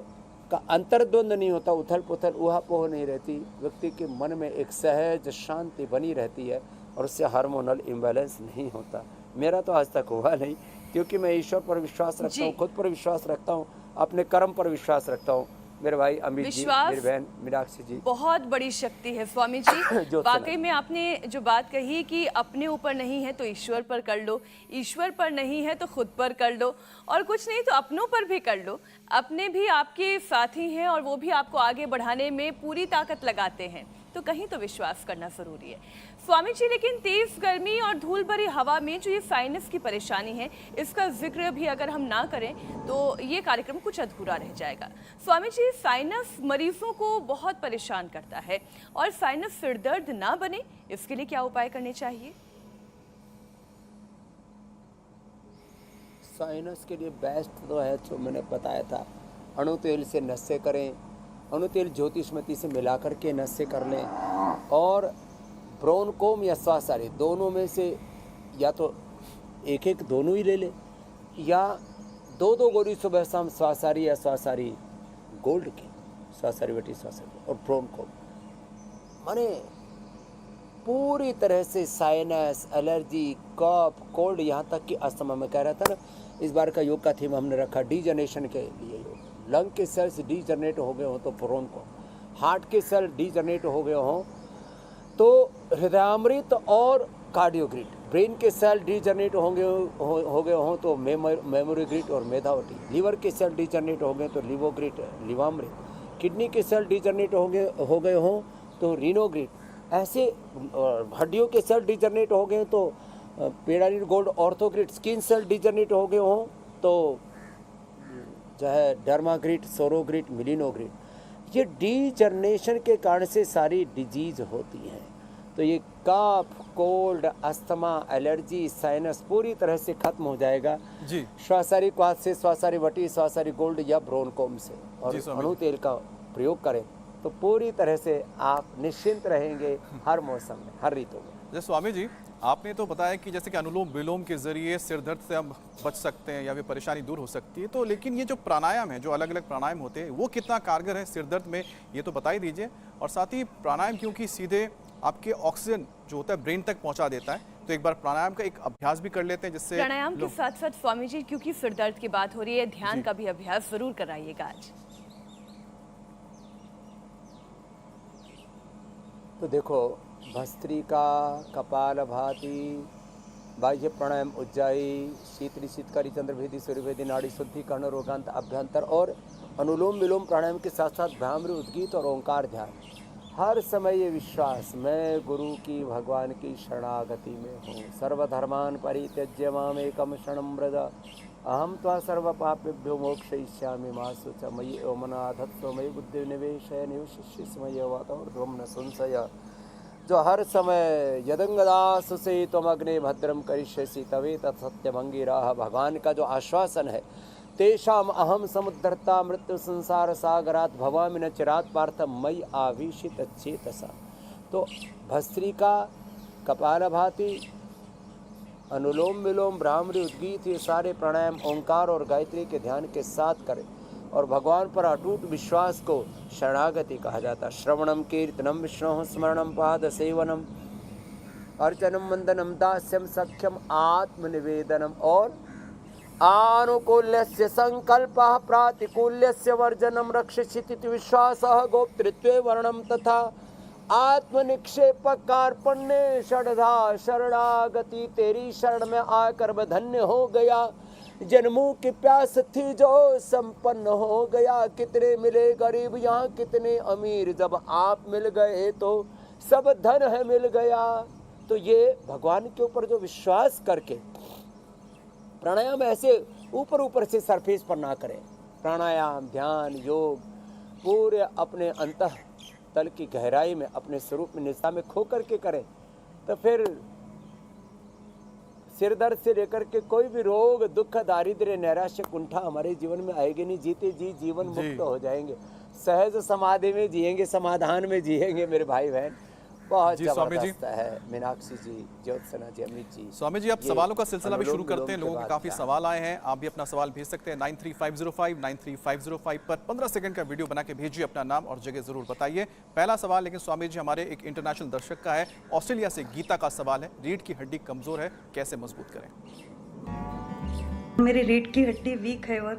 का अंतर्द्वंद नहीं होता, उथल पुथल ऊहापोह नहीं रहती। व्यक्ति के मन में एक सहज शांति बनी रहती है, और उससे हार्मोनल इम्बैलेंस नहीं होता। मेरा तो आज तक हुआ नहीं, क्योंकि मैं ईश्वर पर विश्वास रखता हूँ, खुद पर विश्वास रखता हूँ, अपने कर्म पर विश्वास रखता हूँ। मेरे भाई अमित जी, मेरी बहन मीनाक्षी जी, बहुत बड़ी शक्ति है स्वामी जी। वाकई में आपने जो बात कही कि अपने ऊपर नहीं है तो ईश्वर पर कर लो, ईश्वर पर नहीं है तो खुद पर कर लो, और कुछ नहीं तो अपनों पर भी कर लो। अपने भी आपके साथी हैं और वो भी आपको आगे बढ़ाने में पूरी ताकत लगाते हैं, तो कहीं तो विश्वास करना जरूरी है स्वामी जी। लेकिन तेज गर्मी और धूल भरी हवा में जो ये साइनस की परेशानी है, इसका जिक्र भी अगर हम ना करें तो ये कार्यक्रम कुछ अधूरा रह जाएगा। स्वामी जी, साइनस मरीजों को बहुत परेशान करता है, और साइनस सिरदर्द ना बने इसके लिए क्या उपाय करने चाहिए? साइनस के लिए बेस्ट तो है जो मैंने बताया था, अणु तेल से नस्से करें, अणु तेल ज्योतिषमती से मिला करके नस्से कर लें, और ब्रोनकोम या स्वासारी दोनों में से या तो एक एक दोनों ही ले लें, या 2-2 गोली सुबह शाम स्वासारी या स्वासारी गोल्ड की, स्वासारी बेटी स्वासारी और ब्रोनकोम, माने पूरी तरह से साइनस, एलर्जी, कफ, कोल्ड, यहाँ तक कि अस्थमा में कह रहा था ना। इस बार का योग का थीम हमने रखा डी जनरेशन के लिए योग, लंग के सेल्स डीजनरेट हो गए हों तो ब्रोंको, हार्ट के सेल डीजनरेट हो गए हों तो हृदयामृत और कार्डियोग्रिड, ब्रेन के सेल डीजनरेट हो गए हों तो मेमोरीग्रिड और मेधावटी, लीवर के सेल डीजनरेट हो गए तो लिवोग्रिड, लिवामृत, किडनी के सेल डीजनरेट हो गए हों तो रीनोग्रिड, ऐसे हड्डियों के सेल डीजनरेट हो गए तो पेडानिल गोल्ड ऑर्थोग्रिड, स्किन सेल डीजनरेट हो गए हों तो जो है डर्माग्रिड, सोरोग्रिड, मिलिनोग्रिड। ये डीजनरेशन के कारण से सारी डिजीज होती हैं। तो ये काफ, कोल्ड, अस्थमा, एलर्जी, साइनस पूरी तरह से खत्म हो जाएगा जी। श्वासारी क्वाथ से, श्वासारी वटी, श्वासारी गोल्ड या ब्रोनकोम से, और जी स्वामी। अणु तेल का प्रयोग करें तो पूरी तरह से आप निश्चिंत रहेंगे हर मौसम में, हर ऋतु में। जैसे स्वामी जी आपने तो बताया कि जैसे कि अनुलोम विलोम के जरिए सिर दर्द से हम बच सकते हैं या फिर परेशानी दूर हो सकती है, तो लेकिन ये जो प्राणायाम है, जो अलग अलग प्राणायाम होते हैं, वो कितना कारगर है सिर दर्द में, ये तो बता ही दीजिए। और साथ ही प्राणायाम क्योंकि सीधे आपके ऑक्सीजन जो होता है ब्रेन तक पहुंचा देता है, तो एक बार प्राणायाम का एक अभ्यास भी कर लेते हैं जिससे प्राणायाम के साथ साथ स्वामी जी क्योंकि सिर दर्द की बात हो रही है, ध्यान का भी अभ्यास जरूर कराइएगा आज। तो देखो भस्त्रिका, कपालभाति, बाह्य प्राणायाम, उज्जाई, शीतली, शीतकारी, चंद्रभेदी, सूर्यभेदी, नाड़ी शुद्धि, कर्ण रोगांत, अभ्यंतर और अनुलोम विलोम प्राणायाम के साथ साथ भ्रामरी, उद्गीत और ओंकार ध्यान। हर समय ये विश्वास, मैं गुरु की, भगवान की शरणागति में हूँ। सर्वधर्मान परित्यज्य मामेकं शरणं व्रज, अहम त्वा सर्व पापेभ्यो मोक्षयिष्यामि मा शुच, मयि एव मना धत्स्व मयि बुद्धि निवेशय निवशिष्यसि मयि एव वातावरणं न संशय। जो हर समय यदंगदासु से त्वमग्ने भद्रम करिष्यसि तवे तत्सत्यमंगिराः, भगवान का जो आश्वासन है, तेषाम अहम समुद्धर्ता मृत्यु संसार सागरात भवामि न चिरात पार्थ मयि आविशित चेतसा। तो भस्त्रिका, कपालभाति, अनुलोम विलोम, भ्रामरी, उद्गीत, ये सारे प्राणायाम ओंकार और गायत्री के ध्यान के साथ करें और भगवान पर अटूट विश्वास को शरणागति कहा जाता है। श्रवणम कीर्तनम विष्णु स्मरणम पाद सेवनम अर्चनम वंदनम दास्यम सख्यम आत्मनिवेदनम और आनुकूल्यस्य संकल्पः प्रातिकूल्यस्य वर्जनम रक्षिष्यति विश्वासः गोप्तृत्वे वर्णम तथा आत्मनिक्षेप कार्पण्य षडधा शरणागति, तेरी शरण में आकर मैं धन्य हो गया। जन्मों की प्यास थी जो संपन्न हो गया, कितने मिले गरीब यहाँ कितने अमीर, जब आप मिल गए तो सब धन है मिल गया। तो ये भगवान के ऊपर जो विश्वास करके प्राणायाम ऐसे ऊपर ऊपर से सरफेस पर ना करें। प्राणायाम, ध्यान, योग पूरे अपने अंतः तल की गहराई में, अपने स्वरूप में, निष्ठा में खो करके करें तो फिर सिर दर्द से लेकर के कोई भी रोग, दुख, दारिद्र्य, नैराश्य, कुंठा हमारे जीवन में आएगी नहीं। जीते जी जीवन मुक्त हो जाएंगे, सहज समाधि में जिएंगे, समाधान में जिएंगे मेरे भाई बहन। बहुत जबरदस्त है मीनाक्षी जी, ज्योत्सना जी, अमित जी। स्वामी जी अब सवालों का सिलसिला भी शुरू करते हैं। लोगों के काफी सवाल आए हैं, आप भी अपना सवाल भेज सकते हैं 9350593505 पर। 15 सेकंड का वीडियो बना के भेजिए, अपना नाम और जगह जरूर बताइए। पहला सवाल लेकिन स्वामी जी हमारे एक इंटरनेशनल दर्शक का है, ऑस्ट्रेलिया से गीता का सवाल है, रीढ़ की हड्डी कमजोर है, कैसे मजबूत करें? मेरी रीढ़ की हड्डी वीक है और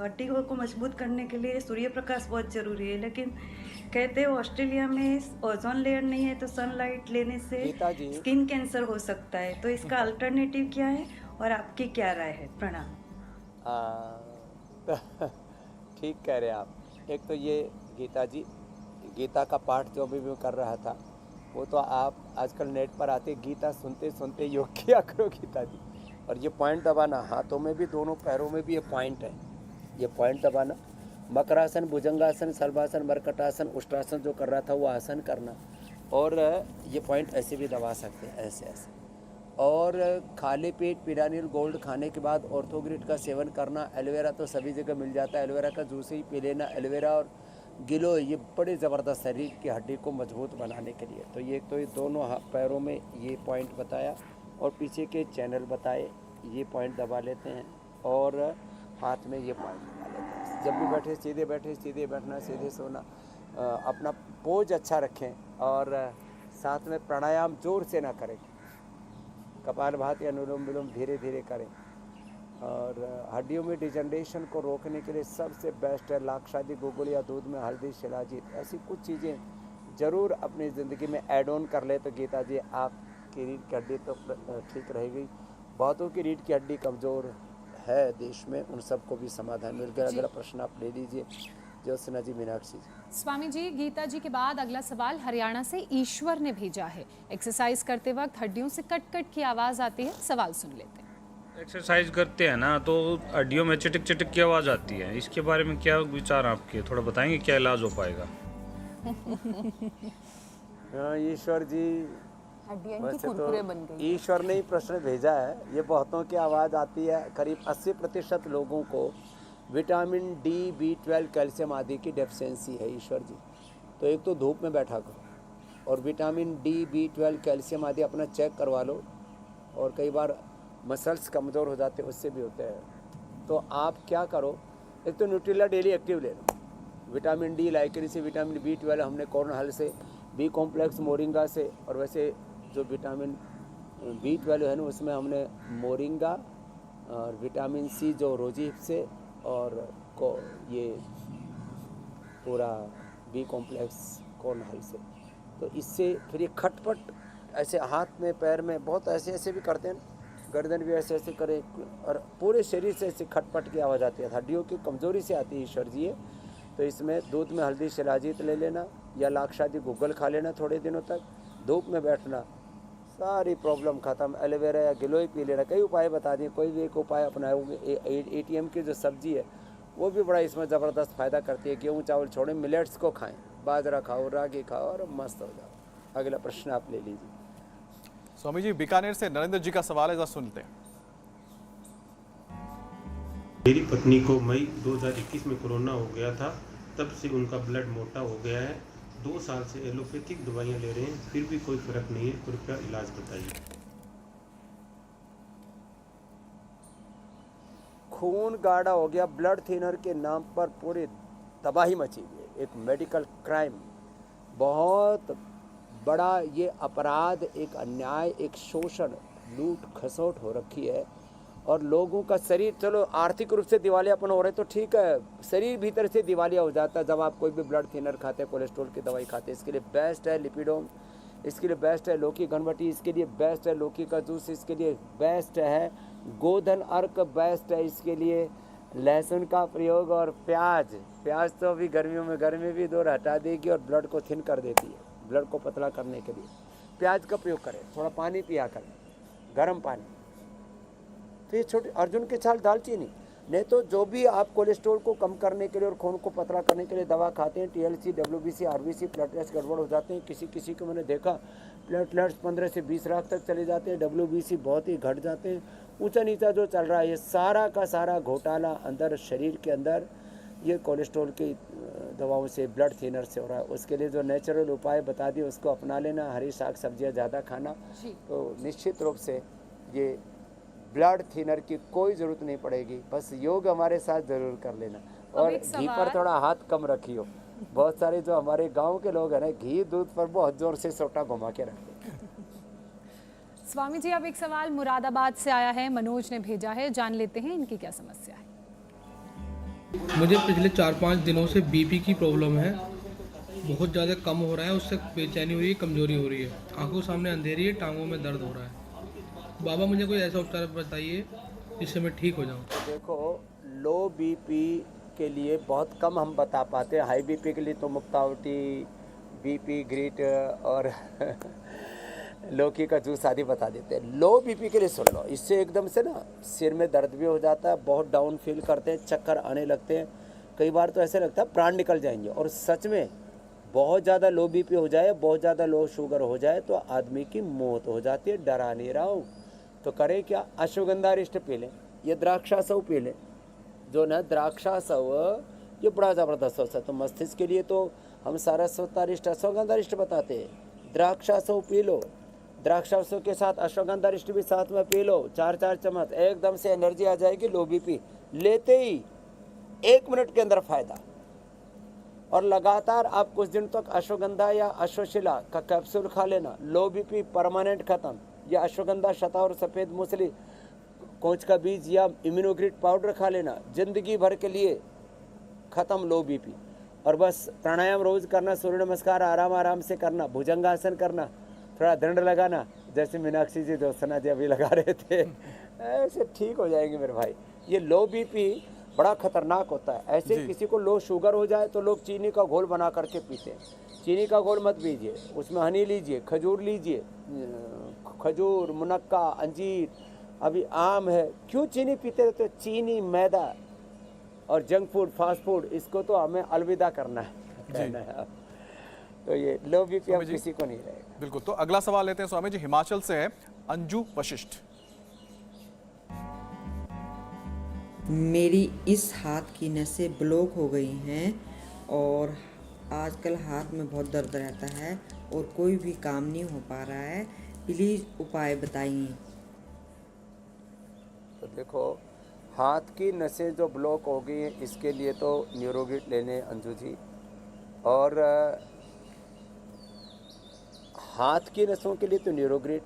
हड्डी को मजबूत करने के लिए सूर्य प्रकाश बहुत ज़रूरी है, लेकिन कहते हैं ऑस्ट्रेलिया में ओजोन लेयर नहीं है तो सनलाइट लेने से स्किन कैंसर हो सकता है, तो इसका अल्टरनेटिव क्या है और आपकी क्या राय है? प्रणाम। ठीक कह रहे हैं आप। एक तो ये गीता जी, गीता का पाठ जो भी मैं कर रहा था वो तो आप आजकल नेट पर आते गीता सुनते सुनते योग किया करो गीता जी। और ये पॉइंट दबाना, हाथों में भी, दोनों पैरों में भी ये पॉइंट है, ये पॉइंट दबाना। मकरासन, भुजंगासन, सर्वासन, मरकटासन, उष्ट्रासन जो कर रहा था वो आसन करना, और ये पॉइंट ऐसे भी दबा सकते हैं, ऐसे ऐसे। और खाली पेट पिरानिल गोल्ड खाने के बाद ऑर्थोग्रिड का सेवन करना। एलोवेरा तो सभी जगह मिल जाता है, एलोवेरा का जूस ही पी लेना। एलोवेरा और गिलो ये बड़े ज़बरदस्त शरीर की हड्डी को मजबूत बनाने के लिए। तो ये तो ये दोनों पैरों में ये पॉइंट बताया और पीछे के चैनल बताए, ये पॉइंट दबा लेते हैं और हाथ में ये पॉइंट दबा लेते हैं। जब भी बैठे सीधे बैठना, सीधे सोना, अपना पोज अच्छा रखें और साथ में प्राणायाम जोर से ना करें। कपालभाति, अनुलोम विलोम धीरे धीरे करें। और हड्डियों में डिजनरेशन को रोकने के लिए सबसे बेस्ट है लाक्षादी गुगुल या दूध में हल्दी शिलाजीत। ऐसी कुछ चीज़ें ज़रूर अपनी ज़िंदगी में ऐड ऑन कर ले तो गीता जी आपकी रीढ़ की हड्डी तो ठीक रहेगी। बहुतों की रीढ़ की हड्डी कमज़ोर है देश में, उन सबको भी समाधान मिल गया। अगला प्रश्न आप ले लीजिए ज्योत्सना जी, मीनाक्षी जी। स्वामी जी, गीता जी के बाद अगला सवाल हरियाणा से ईश्वर ने भेजा है। एक्सरसाइज करते वक्त हड्डियों से कट कट की आवाज आती है, सवाल सुन लेते हैं। एक्सरसाइज करते हैं ना तो हड्डियों में चिटक चिटक की आवाज़ आती है, इसके बारे में क्या विचार आपके, थोड़ा बताएंगे क्या इलाज हो पाएगा? ईश्वर जी, वैसे तो ईश्वर ने ही प्रश्न भेजा है। ये बहुतों की आवाज़ आती है। करीब 80% लोगों को विटामिन डी, B12, कैल्शियम आदि की डेफिशिएंसी है ईश्वर जी। तो एक तो धूप में बैठा करो और विटामिन डी, B12, कैल्शियम आदि अपना चेक करवा लो। और कई बार मसल्स कमज़ोर हो जाते हैं, उससे भी होते हैं। तो आप क्या करो, एक तो न्यूट्रिला डेली एक्टिव ले लो, विटामिन डी लाइकरी से, विटामिन B12 हमने कॉर्नहल से, बी कॉम्प्लेक्स मोरिंगा से, और वैसे जो विटामिन B12 है ना उसमें हमने मोरिंगा और विटामिन सी जो रोजी से, और ये पूरा बी कॉम्प्लेक्स कॉर्नहल से। तो इससे फिर ये खटपट ऐसे हाथ में पैर में बहुत ऐसे ऐसे भी करते हैं, गर्दन भी ऐसे ऐसे करें और पूरे शरीर से ऐसे खटपट की आवाज़ आती है। हड्डियों की कमज़ोरी से आती है ईश्वर जी। तो इसमें दूध में हल्दी शिलाजीत ले लेना या लाक्षादी गुग्गल खा लेना थोड़े दिनों तक, धूप में बैठना, सारी प्रॉब्लम ख़त्म। एलोवेरा या गिलोय पी लेना, कई उपाय बता दिए, कोई भी एक उपाय अपनाओगे। ATM की जो सब्जी है वो भी बड़ा इसमें ज़बरदस्त फ़ायदा करती है। गेहूँ चावल छोड़ें, मिलेट्स को खाएं, बाजरा खाओ, रागी खाओ और मस्त हो जाओ। अगला प्रश्न आप ले लीजिए। स्वामी जी, बीकानेर से नरेंद्र जी का सवाल है, जरा सुनते हैं। मेरी पत्नी को मई 2021 में कोरोना हो गया था, तब से उनका ब्लड मोटा हो गया है। 2 साल से एलोपैथिक दवाइयाँ ले रहे हैं, फिर भी कोई फर्क नहीं है, कृपया इलाज बताइए। खून गाढ़ा हो गया, ब्लड थिनर के नाम पर पूरी तबाही मची हुई है। एक मेडिकल क्राइम, बहुत बड़ा ये अपराध, एक अन्याय, एक शोषण, लूट खसोट हो रखी है। और लोगों का शरीर, चलो आर्थिक रूप से दिवालियापन हो रहे तो ठीक है, शरीर भीतर से दिवालिया हो जाता है जब आप कोई भी ब्लड थिनर खाते हैं, कोलेस्ट्रॉल की दवाई खाते हैं। इसके लिए बेस्ट है लिपिडोम, इसके लिए बेस्ट है लौकी घनवटी, इसके लिए बेस्ट है लौकी का जूस, इसके लिए बेस्ट है गोधन अर्क, बेस्ट है इसके लिए लहसुन का प्रयोग, और प्याज तो अभी गर्मियों में गर्मी भी दूर हटा देगी और ब्लड को थिन कर देती है। ब्लड को पतला करने के लिए प्याज का प्रयोग करें, थोड़ा पानी पिया करें, गर्म पानी। तो ये छोटी अर्जुन की छाल, दालचीनी, नहीं तो जो भी आप कोलेस्ट्रॉल को कम करने के लिए और खून को पतला करने के लिए दवा खाते हैं, TLC, WBC, RBC, प्लेटलेट्स गड़बड़ हो जाते हैं। किसी को मैंने देखा प्लेटलेट्स 15 से 20 लाख तक चले जाते हैं, WBC बहुत ही घट जाते हैं। ऊंचा नीचा जो चल रहा है, ये सारा का सारा घोटाला अंदर शरीर के अंदर ये कोलेस्ट्रॉल की दवाओं से, ब्लड थिनर से हो रहा है। उसके लिए जो नेचुरल उपाय बता दिए उसको अपना लेना, हरी साग सब्जियां ज़्यादा खाना, तो निश्चित रूप से ये ब्लड थिनर की कोई ज़रूरत नहीं पड़ेगी। बस योग हमारे साथ ज़रूर कर लेना, और घी पर थोड़ा हाथ कम रखियो। बहुत सारे जो हमारे गांव के लोग हैं ना, घी दूध पर बहुत ज़ोर से सोटा घुमा के रखते हैं। स्वामी जी, अब एक सवाल मुरादाबाद से आया है, मनोज ने भेजा है, जान लेते हैं इनकी क्या समस्या है। मुझे पिछले 4-5 दिनों से बीपी की प्रॉब्लम है, बहुत ज़्यादा कम हो रहा है, उससे बेचैनी हो रही है, कमजोरी हो रही है, आंखों सामने अंधेरी है, टांगों में दर्द हो रहा है। बाबा मुझे कोई ऐसा उपचार बताइए जिससे मैं ठीक हो जाऊँ। देखो, लो बीपी के लिए बहुत कम हम बता पाते हैं, हाई बीपी के लिए तो मुक्तावटी, बीपी ग्रीट और लौकी का जूस आदि बता देते हैं। लो बीपी के लिए सुन लो, इससे एकदम से ना सिर में दर्द भी हो जाता है, बहुत डाउन फील करते हैं, चक्कर आने लगते हैं, कई बार तो ऐसे लगता है प्राण निकल जाएंगे। और सच में बहुत ज़्यादा लो बीपी हो जाए, बहुत ज़्यादा लो शुगर हो जाए तो आदमी की मौत हो जाती है। डरा नहीं रहा हूँ, तो करें क्या, अश्वगंधा रिष्ट पी लें, ये द्राक्षासव पी लें। जो ना द्राक्षासव ये बड़ा ज़बरदस्त होता है। तो मस्तिष्क के लिए तो हम सारस्वतारिष्ट, अश्वगंधारिष्ट बताते हैं। द्राक्षासव पी लो, द्राक्षासव के साथ अश्वगंधारिष्ट भी साथ में पी लो, 4-4 चम्मच, एकदम से एनर्जी आ जाएगी। लो बीपी लेते ही 1 मिनट के अंदर फायदा। और लगातार आप कुछ दिन तक अश्वगंधा या अश्वशिला का कैप्सूल खा लेना, लो बीपी परमानेंट खत्म। या अश्वगंधा, शता और सफ़ेद मूसली कोंच का बीज या इम्यूनोग्रिड पाउडर खा लेना, जिंदगी भर के लिए ख़त्म लो बीपी। और बस प्राणायाम रोज़ करना, सूर्य नमस्कार आराम आराम से करना, भुजंगासन करना, थोड़ा दंड लगाना, जैसे मीनाक्षी जी दोस्तना जी अभी लगा रहे थे, ऐसे ठीक हो जाएंगे मेरे भाई। ये लो बीपी बड़ा खतरनाक होता है। ऐसे किसी को लो शुगर हो जाए तो लोग चीनी का घोल बना करके पीते हैं। चीनी का घोल मत पीजिए, उसमें हनी लीजिए, खजूर लीजिए, खजूर, मुनक्का, अंजीर, अभी आम है। क्यों चीनी पीते रहते हो? चीनी, मैदा और जंक फूड, फास्ट फूड, इसको तो हमें अलविदा करना है। तो ये लो बीपी अब किसी को नहीं रहेगा। बिल्कुल। तो अगला सवाल लेते हैं स्वामी जी, हिमाचल से है अंजू वशिष्ठ। मेरी इस हाथ की नसें ब्लॉक हो गई हैं और आजकल हाथ में बहुत दर्द रहता है और कोई भी काम नहीं हो पा रहा है, प्लीज़ उपाय बताइए। तो देखो, हाथ की नसें जो ब्लॉक हो गई हैं, इसके लिए तो न्यूरोगिट लेने अंजू जी। और हाथ की नसों के लिए तो न्यूरोग्रिड,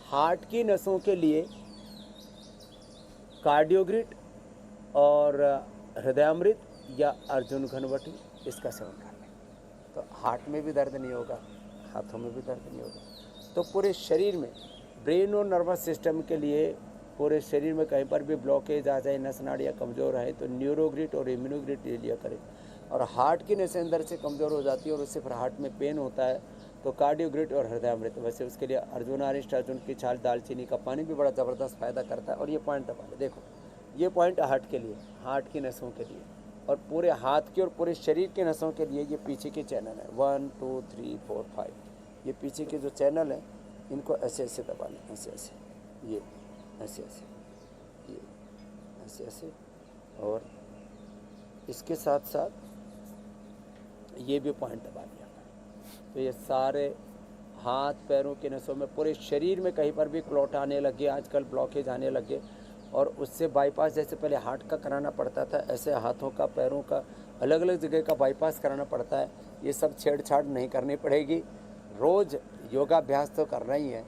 हार्ट की नसों के लिए कार्डियोग्रिड और हृदयामृत या अर्जुन घनवटी, इसका सेवन कर लें तो हार्ट में भी दर्द नहीं होगा, हाथों में भी दर्द नहीं होगा। तो पूरे शरीर में, ब्रेन और नर्वस सिस्टम के लिए, पूरे शरीर में कहीं पर भी ब्लॉकेज आ जाए, नस नाड़ियाँ कमज़ोर है, तो न्यूरोग्रिड और इम्यूनोग्रिड ले लिया करें। और हार्ट की नसें अंदर से कमज़ोर हो जाती है और उससे फिर हार्ट में पेन होता है, तो कार्डियोग्रिड और हृदयामृत। वैसे उसके लिए अर्जुन अरिष्ट, अर्जुन की छाल, दालचीनी का पानी भी बड़ा ज़बरदस्त फ़ायदा करता है। और ये पॉइंट दबा ले, देखो ये पॉइंट हार्ट के लिए, हार्ट की नसों के लिए, और पूरे हाथ की और पूरे शरीर के नसों के लिए ये पीछे के चैनल है 1 2 3 4 5। ये पीछे के जो चैनल हैं, इनको ऐसे ऐसे दबा लें, ऐसे ऐसे, ये ऐसे ऐसे, ये ऐसे ऐसे, और इसके साथ साथ ये भी पॉइंट दबा लिया। तो ये सारे हाथ पैरों के नसों में, पूरे शरीर में कहीं पर भी क्लॉट आने लगे, आजकल ब्लॉकेज आने लगे, और उससे बाईपास, जैसे पहले हार्ट का कराना पड़ता था, ऐसे हाथों का, पैरों का, अलग अलग जगह का बाईपास कराना पड़ता है। ये सब छेड़छाड़ नहीं करनी पड़ेगी। रोज़ योगाभ्यास तो करना ही है,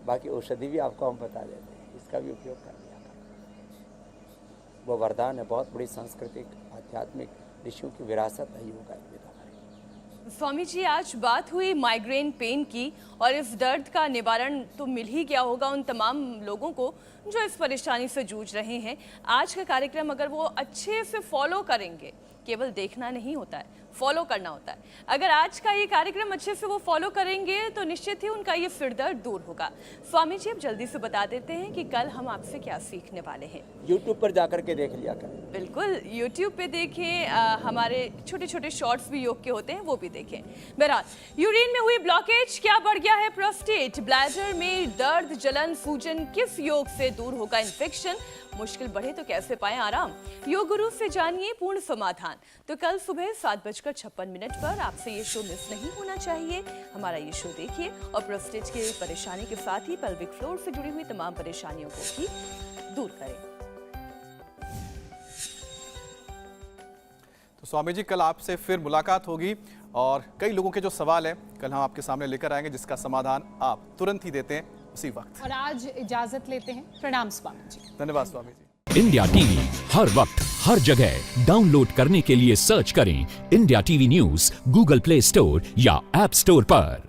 बाकी औषधि भी आपको हम बता देते हैं, इसका भी उपयोग कर लिया करें। वो वरदान है, बहुत बड़ी सांस्कृतिक आध्यात्मिक ऋषियों की विरासत है योगा हमारी। स्वामी जी, आज बात हुई माइग्रेन पेन की, और इस दर्द का निवारण तो मिल ही गया होगा उन तमाम लोगों को जो इस परेशानी से जूझ रहे हैं। आज का कार्यक्रम अगर वो अच्छे से फॉलो करेंगे, केवल देखना नहीं होता है, फॉलो करना होता है। अगर आज का ये कार्यक्रम अच्छे से वो फॉलो करेंगे तो निश्चित ही उनका ये सिर दर्द दूर होगा। स्वामी जी, अब जल्दी से बता देते हैं कि कल हम आपसे क्या सीखने वाले हैं। यूट्यूब पर जाकर के देख लिया करें। बिल्कुल, यूट्यूब पे देखें, हमारे छोटे छोटे शॉर्ट्स भी योग के होते हैं, वो भी देखें। बहरहाल, यूरिन में हुई ब्लॉकेज क्या बढ़ गया है प्रोस्टेट, ब्लैडर में दर्द, जलन, सूजन, किस योग से दूर होगा इन्फेक्शन, मुश्किल बढ़े तो कैसे पाएं आराम, योग गुरु से जानिए पूर्ण समाधान। तो कल सुबह 7:56 पर आपसे ये शो मिस नहीं होना चाहिए। हमारा ये शो देखिए और प्रोस्टेट की परेशानी के साथ ही पेल्विक फ्लोर से जुड़ी हुई तमाम परेशानियों को भी दूर करें। तो स्वामी जी, कल आपसे फिर मुलाकात होगी और कई लोगों के जो सवाल हैं कल हम आपके सामने लेकर आएंगे, जिसका समाधान आप तुरंत ही देते हैं उसी वक्त। और आज इजाजत लेते हैं। प्रणाम स्वामी जी। धन्यवाद स्वामी जी। इंडिया टीवी हर वक्त हर जगह डाउनलोड करने के लिए सर्च करें India TV news Google play store या ऐप स्टोर पर।